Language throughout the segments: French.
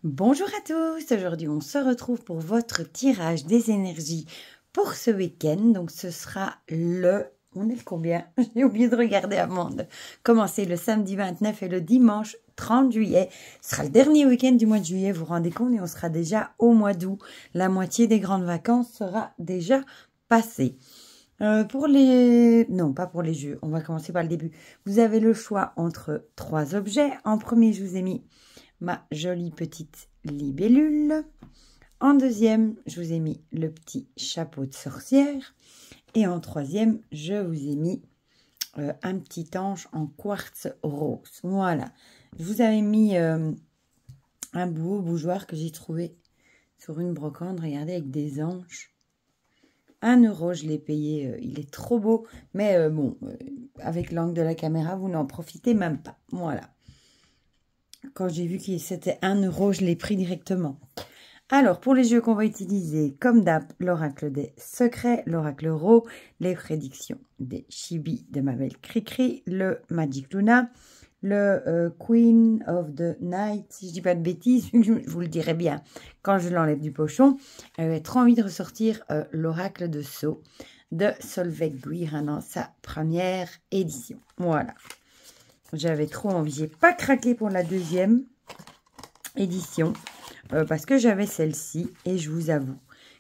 Bonjour à tous, aujourd'hui on se retrouve pour votre tirage des énergies pour ce week-end. Donc ce sera on est le combien? J'ai oublié de regarder avant de commencer, le samedi 29 et le dimanche 30 juillet. Ce sera le dernier week-end du mois de juillet, vous vous rendez compte, et on sera déjà au mois d'août. La moitié des grandes vacances sera déjà passée. Non, pas pour les jeux, on va commencer par le début. Vous avez le choix entre 3 objets. En premier, je vous ai mis ma jolie petite libellule. En deuxième, je vous ai mis le petit chapeau de sorcière. Et en troisième, je vous ai mis un petit ange en quartz rose. Voilà. Je vous avais mis un beau bougeoir que j'ai trouvé sur une brocante. Regardez, avec des anges. 1 €, je l'ai payé. Il est trop beau. Mais avec l'angle de la caméra, vous n'en profitez même pas. Voilà. Quand j'ai vu que c'était 1 €, je l'ai pris directement. Alors, pour les jeux qu'on va utiliser, comme d'hab, l'oracle des secrets, l'oracle Ro, les prédictions des Chibi de ma belle Cricri, le Magic Luna, le Queen of the Night, si je dis pas de bêtises, je vous le dirai bien quand je l'enlève du pochon. J'avais trop envie de ressortir l'oracle de Sceaux de Solveig Guirin dans sa première édition. Voilà. J'avais trop envie. J'ai pas craqué pour la deuxième édition parce que j'avais celle-ci et je vous avoue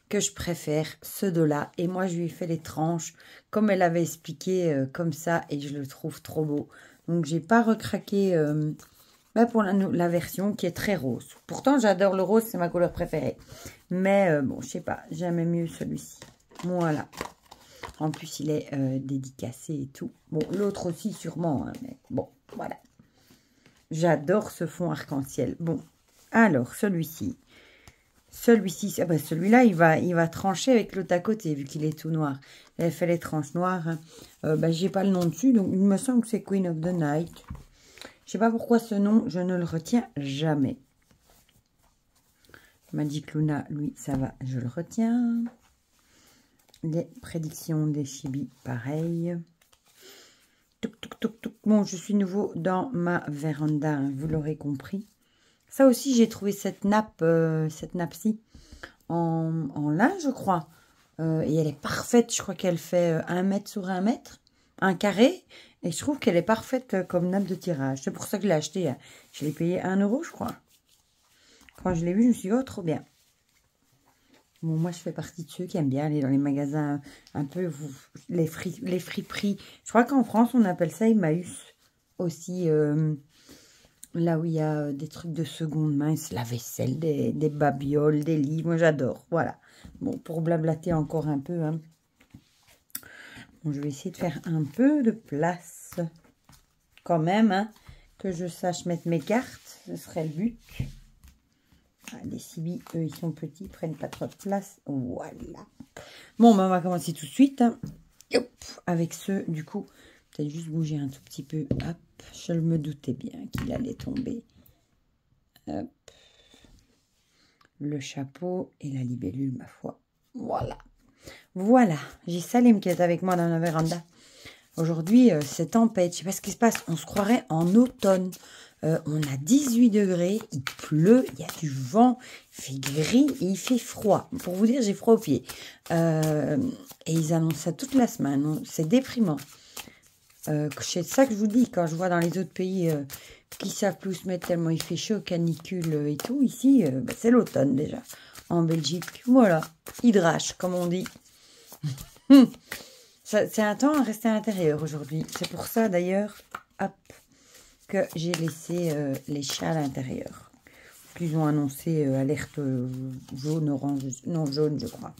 que je préfère ce dos-là. Et moi, je lui ai fait les tranches comme elle avait expliqué comme ça et je le trouve trop beau. Donc, j'ai pas recraqué pour la version qui est très rose. Pourtant, j'adore le rose, c'est ma couleur préférée. Mais bon, je sais pas, j'aimais mieux celui-ci. Voilà. En plus, il est dédicacé et tout. Bon, l'autre aussi sûrement, hein, mais bon, voilà. J'adore ce fond arc-en-ciel. Bon, alors, celui-ci. Celui-là, il va trancher avec l'autre à côté, vu qu'il est tout noir. Elle fait les tranches noires. Hein. J'ai pas le nom dessus, donc il me semble que c'est Queen of the Night. Je sais pas pourquoi ce nom, je ne le retiens jamais. Magic Luna, lui, ça va, je le retiens. Les prédictions des Chibi, pareil. Bon, je suis nouveau dans ma véranda, hein, vous l'aurez compris. Ça aussi, j'ai trouvé cette nappe-ci en lin, je crois. Et elle est parfaite, je crois qu'elle fait 1 mètre sur 1 mètre, un carré. Et je trouve qu'elle est parfaite comme nappe de tirage. C'est pour ça que je l'ai acheté. Hein. Je l'ai payé 1 €, je crois. Quand je l'ai vu, je me suis dit, oh, trop bien. Bon, moi, je fais partie de ceux qui aiment bien aller dans les magasins un peu, les friperies. Je crois qu'en France, on appelle ça Emmaüs aussi. Là où il y a des trucs de seconde main, c'est la vaisselle, des babioles, des livres. Moi, j'adore. Voilà. Bon, pour blablater encore un peu. Hein. Bon, je vais essayer de faire un peu de place. Quand même, hein, que je sache mettre mes cartes. Ce serait le but. Ah, les Chibi, eux, ils sont petits, ils prennent pas trop de place. Voilà. Bon, on va commencer tout de suite. Hein. Hop, avec ceux, du coup, peut-être juste bouger un tout petit peu. Hop, je me doutais bien qu'il allait tomber. Hop. Le chapeau et la libellule, ma foi. Voilà. Voilà. J'ai Salim qui est avec moi dans la véranda. Aujourd'hui, c'est tempête. Je sais pas ce qui se passe. On se croirait en automne. On a 18 degrés, il pleut, il y a du vent, il fait gris et il fait froid. Pour vous dire, j'ai froid aux pieds. Et ils annoncent ça toute la semaine. C'est déprimant. C'est ça que je vous dis, quand je vois dans les autres pays qui savent plus se mettre tellement il fait chaud, canicule et tout. Ici, c'est l'automne déjà. En Belgique, voilà, hydrache, comme on dit. C'est un temps à rester à l'intérieur aujourd'hui. C'est pour ça, d'ailleurs, hop, que j'ai laissé les chats à l'intérieur. Ils ont annoncé alerte jaune, orange, non jaune je crois.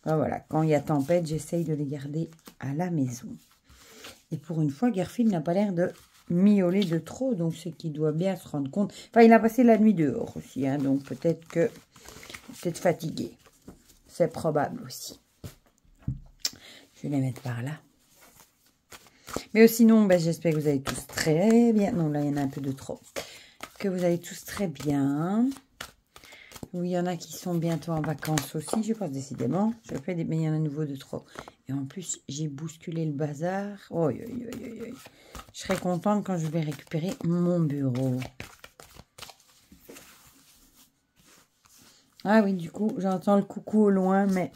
Ben voilà, quand il y a tempête, j'essaye de les garder à la maison. Et pour une fois, Garfield n'a pas l'air de miauler de trop, donc c'est qu'il doit bien se rendre compte. Enfin, il a passé la nuit dehors aussi, hein, donc peut-être que peut-être fatigué. C'est probable aussi. Je vais les mettre par là. Mais sinon, j'espère que vous allez tous très bien. Non, là, il y en a un peu de trop. Que vous allez tous très bien. Oui, il y en a qui sont bientôt en vacances aussi, je pense, décidément. Je fais des... Mais il y en a à nouveau de trop. Et en plus, j'ai bousculé le bazar. Oh, je serai contente quand je vais récupérer mon bureau. Ah oui, du coup, j'entends le coucou au loin, mais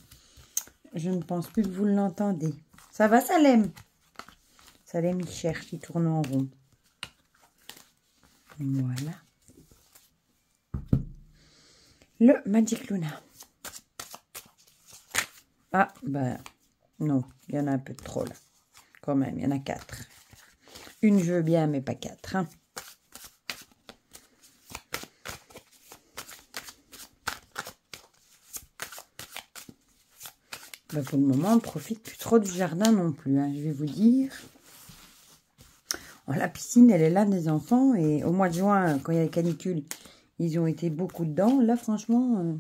je ne pense plus que vous l'entendez. Ça va, Salem? Salem, il cherche, il tourne en rond. Voilà. Le Magic Luna. Ah, ben, non, il y en a un peu trop, là. Quand même, il y en a 4. Une, je veux bien, mais pas 4, hein. Ben, pour le moment, on ne profite plus trop du jardin non plus, hein, je vais vous dire. Oh, la piscine, elle est là des enfants. Et au mois de juin, quand il y a la canicule, ils ont été beaucoup dedans. Là, franchement,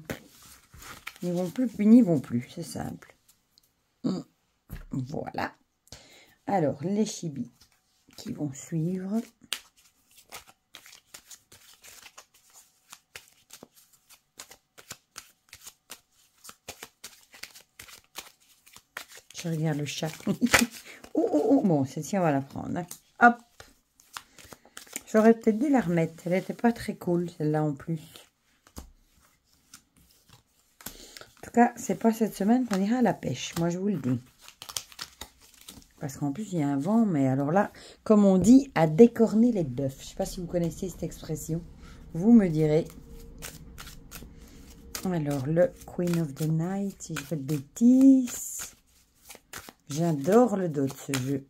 ils n'y vont plus. C'est simple. Voilà. Alors, les chibis qui vont suivre. Je regarde le chat. Oh. Bon, celle-ci, on va la prendre. Hein. Hop. J'aurais peut-être dû la remettre. Elle n'était pas très cool, celle-là, en plus. En tout cas, c'est pas cette semaine qu'on ira à la pêche. Moi, je vous le dis. Parce qu'en plus, il y a un vent. Mais alors là, comme on dit, à décorner les bœufs. Je ne sais pas si vous connaissez cette expression. Vous me direz. Alors, le Queen of the Night, si je fais de bêtises. J'adore le dos de ce jeu.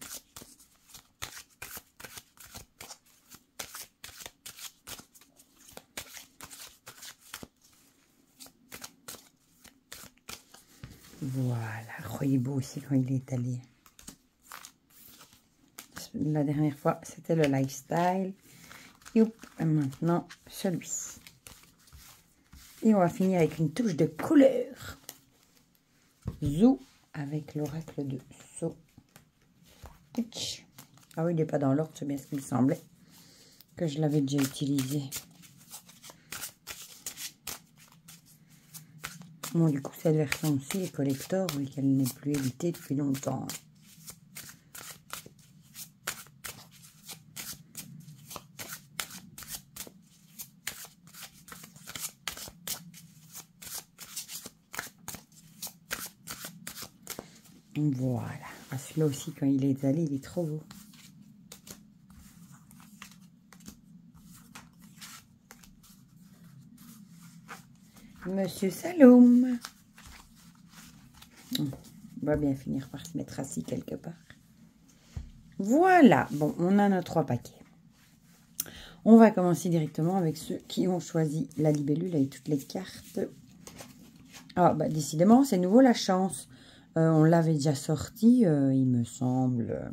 Voilà, croyez beau aussi quand il est allé. La dernière fois, c'était le lifestyle. Et maintenant, celui-ci. Et on va finir avec une touche de couleur. Zou avec l'oracle de Sceaux. Ah oui, il n'est pas dans l'ordre, c'est bien ce qu'il me semblait. Que je l'avais déjà utilisé. Bon, du coup, cette version aussi est collector, vu qu'elle n'est plus éditée depuis longtemps. Voilà. Ah, celui-là aussi, quand il est allé, il est trop beau. Monsieur Saloum. On va bien finir par se mettre assis quelque part. Voilà. Bon, on a nos 3 paquets. On va commencer directement avec ceux qui ont choisi la libellule avec toutes les cartes. Ah, bah, décidément, c'est nouveau la chance. On l'avait déjà sorti, il me semble,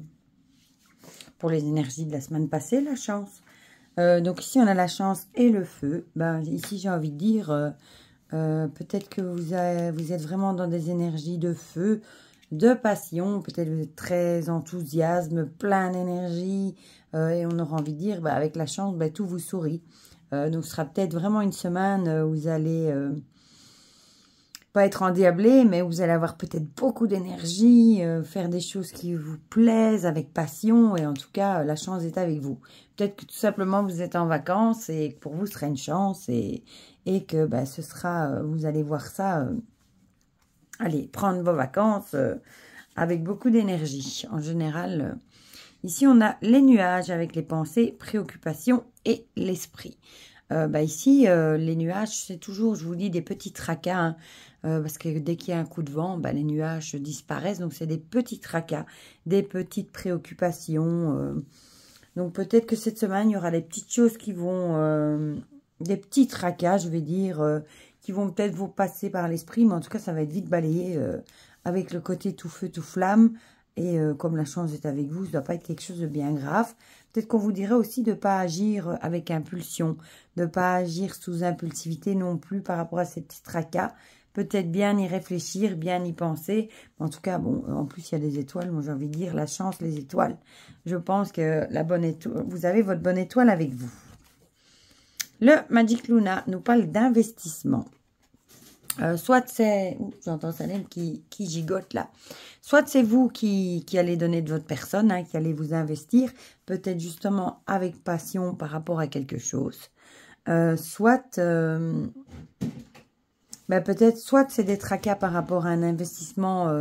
pour les énergies de la semaine passée, la chance. Donc ici, on a la chance et le feu. Ben, ici, j'ai envie de dire, peut-être que vous êtes vraiment dans des énergies de feu, de passion. Peut-être vous êtes très enthousiasme, plein d'énergie. Et on aura envie de dire, avec la chance, tout vous sourit. Donc, ce sera peut-être vraiment une semaine où vous allez... pas être endiablé, mais vous allez avoir peut-être beaucoup d'énergie, faire des choses qui vous plaisent avec passion, et en tout cas, la chance est avec vous. Peut-être que tout simplement, vous êtes en vacances, et que pour vous, ce sera une chance, et que ce sera, vous allez voir ça, allez, prendre vos vacances avec beaucoup d'énergie. En général, ici, on a les nuages avec les pensées, préoccupations et l'esprit. Ici, les nuages, c'est toujours, je vous dis, des petits tracas, hein, parce que dès qu'il y a un coup de vent, les nuages disparaissent. Donc, c'est des petits tracas, des petites préoccupations. Donc, peut-être que cette semaine, il y aura des petites choses qui vont... des petits tracas, je vais dire, qui vont peut-être vous passer par l'esprit. Mais en tout cas, ça va être vite balayé avec le côté tout feu, tout flamme. Et comme la chance est avec vous, ça ne doit pas être quelque chose de bien grave. Peut-être qu'on vous dirait aussi de ne pas agir avec impulsion, de ne pas agir sous impulsivité non plus par rapport à ces petits tracas. Peut-être bien y réfléchir, bien y penser. En tout cas, bon, en plus, il y a des étoiles. Moi, j'ai envie de dire la chance, les étoiles. Je pense que la bonne étoile, vous avez votre bonne étoile avec vous. Le Magic Luna nous parle d'investissement. Soit c'est... J'entends Salem qui gigote là. Soit c'est vous qui allez donner de votre personne, hein, qui allez vous investir, peut-être justement avec passion par rapport à quelque chose. Soit bah, peut-être soit c'est des tracas par rapport à un investissement,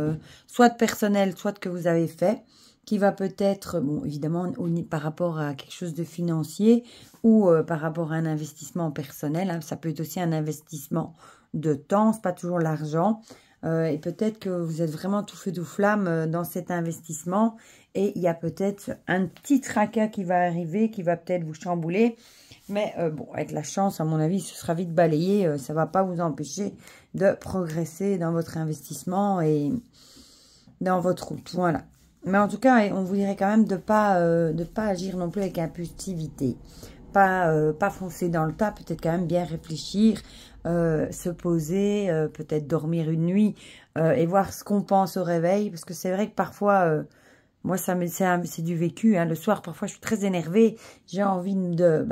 soit personnel, soit que vous avez fait, qui va peut-être, bon, évidemment, par rapport à quelque chose de financier ou par rapport à un investissement personnel. Hein, ça peut être aussi un investissement de temps, c'est pas toujours l'argent. Et peut-être que vous êtes vraiment tout feu tout flamme dans cet investissement. Et il y a peut-être un petit tracas qui va arriver, qui va peut-être vous chambouler. Mais bon, avec la chance, à mon avis, ce sera vite balayé. Ça ne va pas vous empêcher de progresser dans votre investissement et dans votre route. Voilà. Mais en tout cas, on vous dirait quand même de pas agir non plus avec impulsivité. Pas foncer dans le tas, peut-être quand même bien réfléchir, se poser, peut-être dormir une nuit et voir ce qu'on pense au réveil. Parce que c'est vrai que parfois, moi, c'est du vécu. Hein. Le soir, parfois, je suis très énervée. J'ai envie de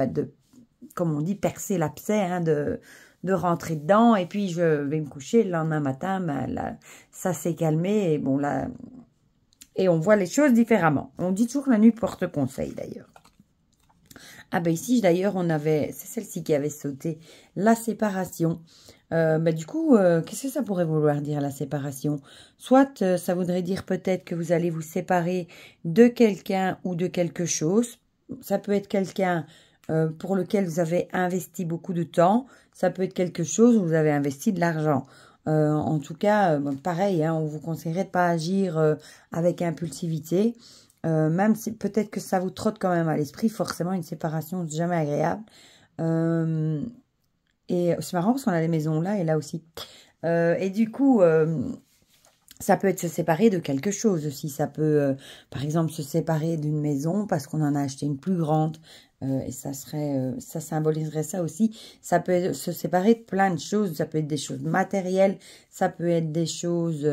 comme on dit, percer l'abcès, hein, de rentrer dedans. Et puis, je vais me coucher le lendemain matin. Ben, là, ça s'est calmé. Et bon, là, et on voit les choses différemment. On dit toujours que la nuit porte conseil, d'ailleurs. Ah ben ici, d'ailleurs, c'est celle-ci qui avait sauté, la séparation. Du coup, qu'est-ce que ça pourrait vouloir dire, la séparation? Soit, ça voudrait dire peut-être que vous allez vous séparer de quelqu'un ou de quelque chose. Ça peut être quelqu'un pour lequel vous avez investi beaucoup de temps. Ça peut être quelque chose où vous avez investi de l'argent. En tout cas, pareil, hein, on vous conseillerait de ne pas agir avec impulsivité. Même si peut-être que ça vous trotte quand même à l'esprit, forcément une séparation, c'est jamais agréable. Et c'est marrant parce qu'on a les maisons là et là aussi. Et du coup, ça peut être se séparer de quelque chose aussi. Ça peut, par exemple, se séparer d'une maison parce qu'on en a acheté une plus grande. Et ça symboliserait ça aussi. Ça peut être, se séparer de plein de choses. Ça peut être des choses matérielles. Ça peut être des choses,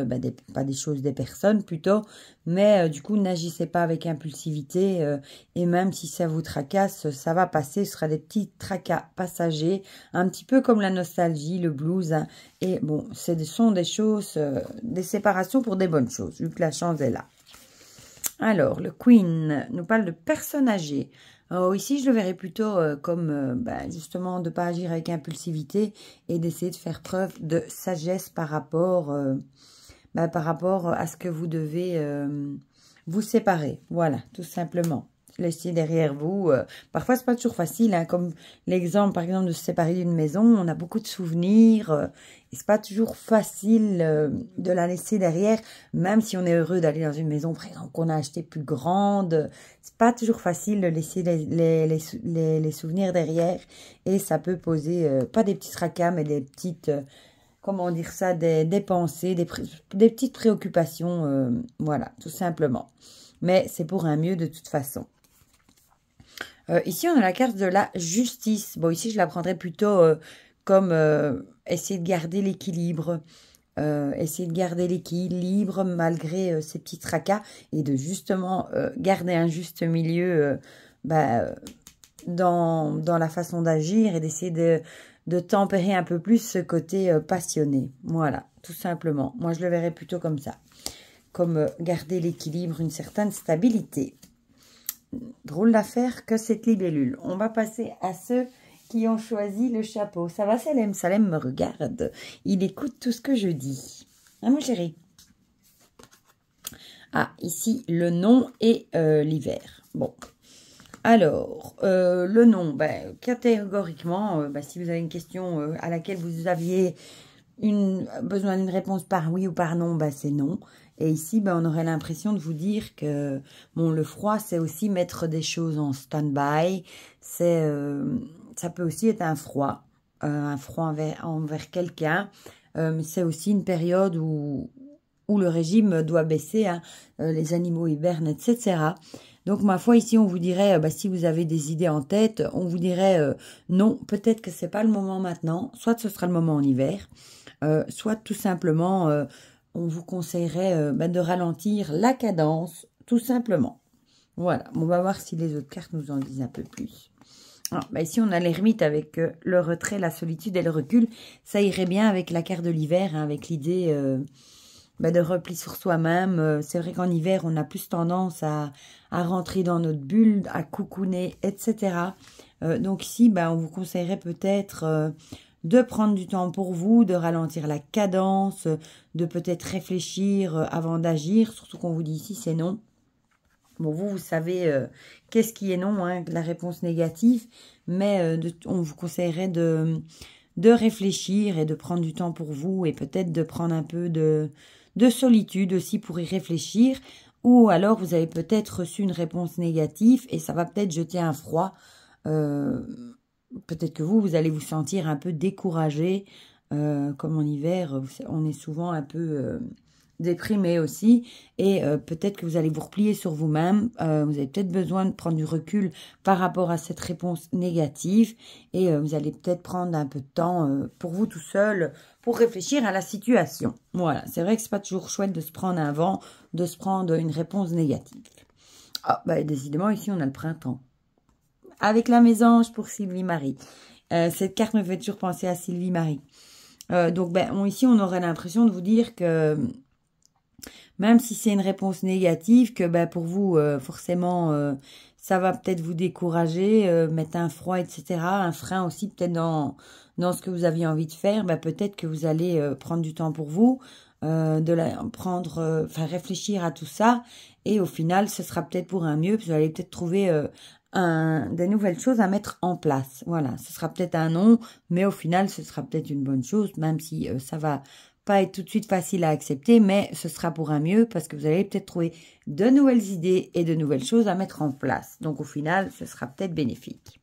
pas des choses, des personnes plutôt. Mais du coup, n'agissez pas avec impulsivité. Et même si ça vous tracasse, ça va passer. Ce sera des petits tracas passagers. Un petit peu comme la nostalgie, le blues. Hein. Et bon, ce sont des choses, des séparations pour des bonnes choses, vu que la chance est là. Alors, le Queen nous parle de personnes âgées. Ici, je le verrais plutôt comme justement de ne pas agir avec impulsivité et d'essayer de faire preuve de sagesse par rapport à ce que vous devez vous séparer. Voilà, tout simplement. Laissez derrière vous. Parfois, c'est pas toujours facile, hein, comme l'exemple, par exemple, de se séparer d'une maison. On a beaucoup de souvenirs. Et c'est pas toujours facile de la laisser derrière, même si on est heureux d'aller dans une maison, par exemple, qu'on a acheté plus grande. C'est pas toujours facile de laisser les souvenirs derrière. Et ça peut poser, pas des petits tracas, mais des petites... comment dire ça, des pensées, des petites préoccupations, voilà, tout simplement. Mais c'est pour un mieux de toute façon. Ici, on a la carte de la justice. Bon, ici, je la prendrais plutôt comme essayer de garder l'équilibre. Essayer de garder l'équilibre malgré ces petits tracas et de justement garder un juste milieu dans la façon d'agir et d'essayer de tempérer un peu plus ce côté passionné. Voilà, tout simplement. Moi, je le verrais plutôt comme ça. Comme garder l'équilibre, une certaine stabilité. Drôle d'affaire que cette libellule. On va passer à ceux qui ont choisi le chapeau. Ça va, Salem? Salem me regarde. Il écoute tout ce que je dis. Ah, mon chéri. Ah, ici, le nom et l'hiver. Bon. Alors, le nom, catégoriquement, si vous avez une question à laquelle vous aviez besoin d'une réponse par oui ou par non, c'est non. Et ici, on aurait l'impression de vous dire que bon, le froid, c'est aussi mettre des choses en stand-by. Ça peut aussi être un froid envers quelqu'un. Mais c'est aussi une période où le régime doit baisser, hein, les animaux hibernent, etc. Donc, ma foi, ici, on vous dirait, si vous avez des idées en tête, on vous dirait non, peut-être que c'est pas le moment maintenant, soit ce sera le moment en hiver, soit tout simplement, on vous conseillerait de ralentir la cadence, tout simplement. Voilà, on va voir si les autres cartes nous en disent un peu plus. Alors, ici, on a l'ermite avec le retrait, la solitude et le recul. Ça irait bien avec la carte de l'hiver, hein, avec l'idée de repli sur soi-même. C'est vrai qu'en hiver, on a plus tendance à rentrer dans notre bulle, à coucouner, etc. Donc ici, on vous conseillerait peut-être de prendre du temps pour vous, de ralentir la cadence, de peut-être réfléchir avant d'agir, surtout qu'on vous dit ici c'est non. Bon, vous savez qu'est-ce qui est non, hein, la réponse négative, mais on vous conseillerait de réfléchir et de prendre du temps pour vous et peut-être de prendre un peu de solitude aussi pour y réfléchir. Ou alors vous avez peut-être reçu une réponse négative et ça va peut-être jeter un froid. Peut-être que vous allez vous sentir un peu découragé. Comme en hiver, on est souvent un peu déprimé aussi. Et peut-être que vous allez vous replier sur vous-même. Vous avez peut-être besoin de prendre du recul par rapport à cette réponse négative. Et vous allez peut-être prendre un peu de temps pour vous tout seul pour réfléchir à la situation. Voilà, c'est vrai que c'est pas toujours chouette de se prendre un vent, de se prendre une réponse négative. Ah, bah décidément, ici, on a le printemps. Avec la mésange pour Sylvie Marie. Cette carte me fait toujours penser à Sylvie Marie. Donc, ici, on aurait l'impression de vous dire que même si c'est une réponse négative, que pour vous, forcément, ça va peut-être vous décourager, mettre un froid, etc. Un frein aussi, peut-être dans ce que vous aviez envie de faire. Peut-être que vous allez prendre du temps pour vous, réfléchir à tout ça. Et au final, ce sera peut-être pour un mieux. Vous allez peut-être trouver des nouvelles choses à mettre en place. Voilà, ce sera peut-être un non, mais au final, ce sera peut-être une bonne chose, même si ça va pas être tout de suite facile à accepter, mais ce sera pour un mieux parce que vous allez peut-être trouver de nouvelles idées et de nouvelles choses à mettre en place. Donc au final, ce sera peut-être bénéfique.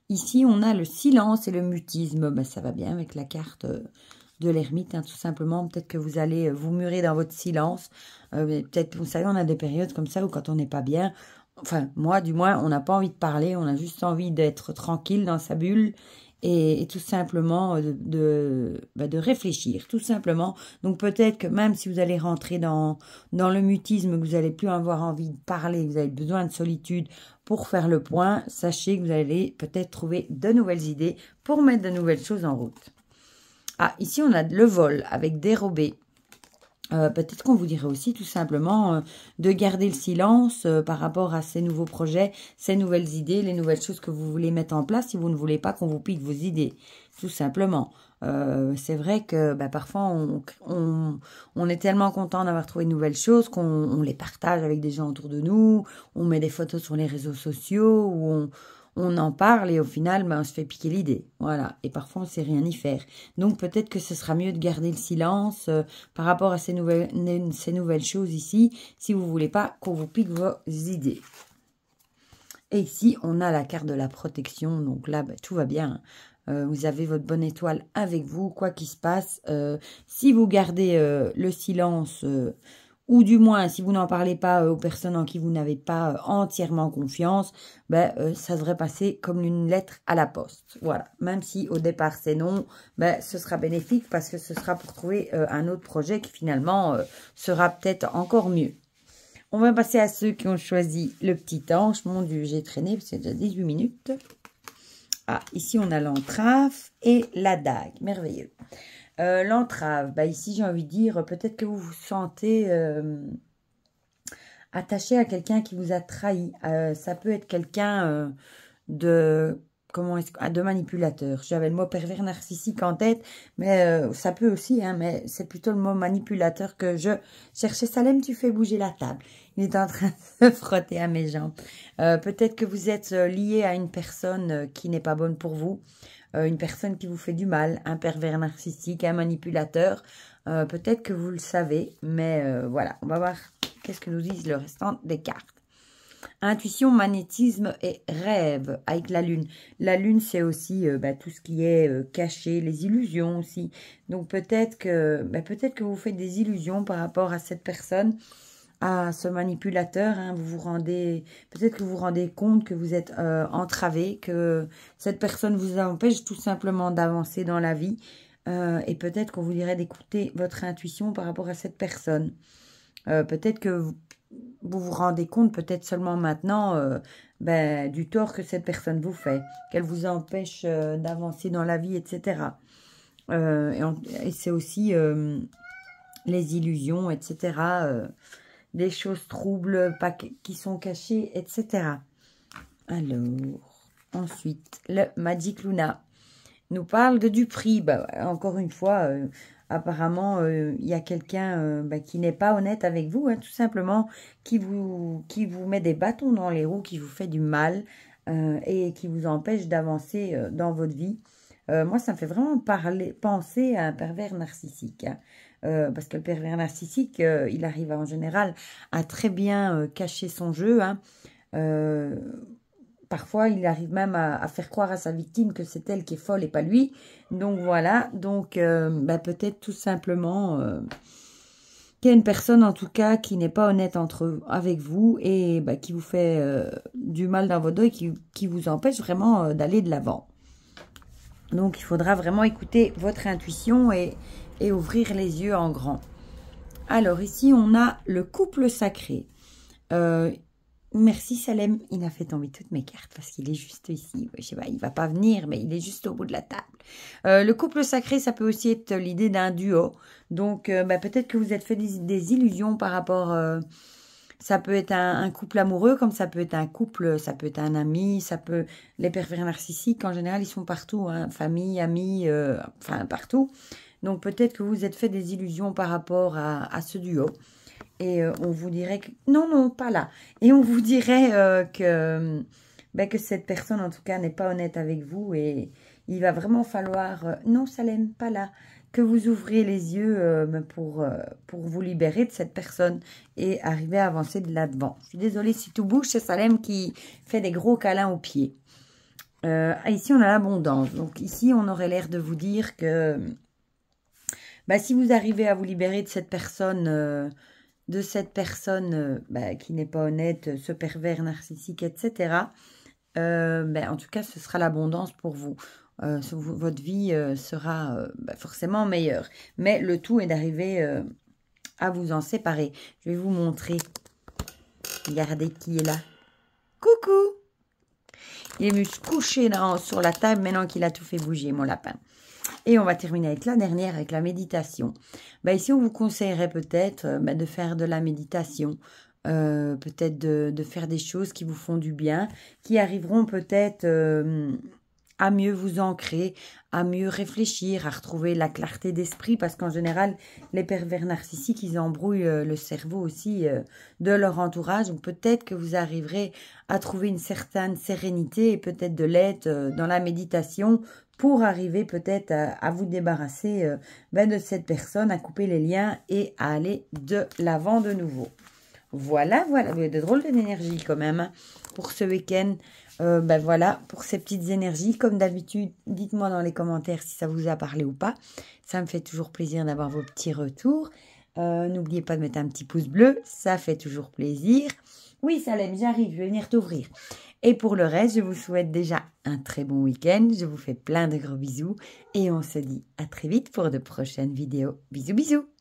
Ici, on a le silence et le mutisme. Ça va bien avec la carte de l'ermite, hein, tout simplement. Peut-être que vous allez vous murer dans votre silence. Peut-être, vous savez, on a des périodes comme ça où quand on n'est pas bien, enfin, moi, du moins, on n'a pas envie de parler, on a juste envie d'être tranquille dans sa bulle et tout simplement de réfléchir, tout simplement. Donc, peut-être que même si vous allez rentrer dans le mutisme, que vous n'allez plus avoir envie de parler, vous avez besoin de solitude pour faire le point, sachez que vous allez peut-être trouver de nouvelles idées pour mettre de nouvelles choses en route. Ah, ici, on a le vol avec dérobé. Peut-être qu'on vous dirait aussi tout simplement de garder le silence par rapport à ces nouveaux projets, ces nouvelles idées, les nouvelles choses que vous voulez mettre en place si vous ne voulez pas qu'on vous pique vos idées, tout simplement. C'est vrai que parfois on est tellement content d'avoir trouvé de nouvelles choses qu'on les partage avec des gens autour de nous, on met des photos sur les réseaux sociaux ou on en parle et au final, on se fait piquer l'idée. Voilà. Et parfois, on ne sait rien y faire. Donc, peut-être que ce sera mieux de garder le silence par rapport à ces nouvelles choses ici, si vous ne voulez pas qu'on vous pique vos idées. Et ici, on a la carte de la protection. Donc là, tout va bien. Vous avez votre bonne étoile avec vous, quoi qu'il se passe. Si vous gardez le silence... ou du moins, si vous n'en parlez pas aux personnes en qui vous n'avez pas entièrement confiance, ça devrait passer comme une lettre à la poste. Voilà. Même si au départ c'est non, ce sera bénéfique parce que ce sera pour trouver un autre projet qui finalement sera peut-être encore mieux. On va passer à ceux qui ont choisi le petit ange. Mon Dieu, j'ai traîné, c'est déjà 18 minutes. Ah, ici on a l'entrave et la dague. Merveilleux. L'entrave, ici j'ai envie de dire, peut-être que vous vous sentez attaché à quelqu'un qui vous a trahi. Ça peut être quelqu'un de manipulateur. J'avais le mot pervers narcissique en tête, mais ça peut aussi, hein, mais c'est plutôt le mot manipulateur que je cherchais. Salem, tu fais bouger la table. Il est en train de se frotter à mes jambes. Peut-être que vous êtes lié à une personne qui n'est pas bonne pour vous. Une personne qui vous fait du mal, un pervers narcissique, un manipulateur. Peut-être que vous le savez, mais voilà, on va voir qu'est-ce que nous disent le restant des cartes. Intuition, magnétisme et rêve avec la lune. La lune, c'est aussi tout ce qui est caché, les illusions aussi. Donc peut-être que vous faites des illusions par rapport à cette personne, à ce manipulateur, hein. Peut-être que vous vous rendez compte que vous êtes entravé, que cette personne vous empêche tout simplement d'avancer dans la vie. Et peut-être qu'on vous dirait d'écouter votre intuition par rapport à cette personne. Peut-être que vous vous rendez compte, peut-être seulement maintenant, du tort que cette personne vous fait, qu'elle vous empêche d'avancer dans la vie, etc. Et c'est aussi les illusions, etc., des choses troubles qui sont cachées, etc. Alors, ensuite, le Magic Luna. nous parle de du prix. Bah, encore une fois, apparemment, il y a quelqu'un qui n'est pas honnête avec vous, hein, tout simplement, qui vous met des bâtons dans les roues, qui vous fait du mal et qui vous empêche d'avancer dans votre vie. Moi, ça me fait vraiment penser à un pervers narcissique. Hein. Parce que le pervers narcissique, il arrive en général à très bien cacher son jeu. Hein. Parfois, il arrive même à faire croire à sa victime que c'est elle qui est folle et pas lui. Donc voilà, donc peut-être tout simplement qu'il y a une personne en tout cas qui n'est pas honnête avec vous et qui vous fait du mal dans votre dos et qui vous empêche vraiment d'aller de l'avant. Donc il faudra vraiment écouter votre intuition et ouvrir les yeux en grand. Alors ici, on a le couple sacré. Merci Salem, il a fait tomber toutes mes cartes parce qu'il est juste ici. Je sais pas, il va pas venir, mais il est juste au bout de la table. Le couple sacré, ça peut aussi être l'idée d'un duo. Donc peut-être que vous êtes fait des illusions par rapport... ça peut être un couple amoureux, comme ça peut être un couple, ça peut être un ami, ça peut... Les pervers narcissiques, en général, ils sont partout, hein, famille, amis, enfin partout. Donc peut-être que vous êtes fait des illusions par rapport à ce duo. Et on vous dirait que... Non, non, pas là. Et on vous dirait que cette personne, en tout cas, n'est pas honnête avec vous. Et il va vraiment falloir... non, Salem, pas là. Que vous ouvriez les yeux pour vous libérer de cette personne et arriver à avancer de là-devant. Je suis désolée si tout bouge, c'est Salem qui fait des gros câlins aux pieds. Ici, on a l'abondance. Donc ici, on aurait l'air de vous dire que si vous arrivez à vous libérer de cette personne... qui n'est pas honnête, ce pervers narcissique, etc. En tout cas, ce sera l'abondance pour vous. Votre vie sera forcément meilleure. Mais le tout est d'arriver à vous en séparer. Je vais vous montrer. Regardez qui est là. Coucou! Il est venu se coucher sur la table maintenant qu'il a tout fait bouger, mon lapin. Et on va terminer avec la dernière, avec la méditation. Ici, on vous conseillerait peut-être de faire de la méditation, peut-être de faire des choses qui vous font du bien, qui arriveront peut-être à mieux vous ancrer, à mieux réfléchir, à retrouver la clarté d'esprit, parce qu'en général, les pervers narcissiques, ils embrouillent le cerveau aussi de leur entourage. Donc peut-être que vous arriverez à trouver une certaine sérénité et peut-être de l'aide dans la méditation pour arriver peut-être à vous débarrasser de cette personne, à couper les liens et à aller de l'avant de nouveau. Voilà, voilà, vous avez de drôles d'énergie quand même hein, pour ce week-end. Voilà, pour ces petites énergies. Comme d'habitude, dites-moi dans les commentaires si ça vous a parlé ou pas. Ça me fait toujours plaisir d'avoir vos petits retours. N'oubliez pas de mettre un petit pouce bleu, ça fait toujours plaisir. Oui, Salem, j'arrive, je vais venir t'ouvrir. Et pour le reste, je vous souhaite déjà un très bon week-end. Je vous fais plein de gros bisous et on se dit à très vite pour de prochaines vidéos. Bisous, bisous!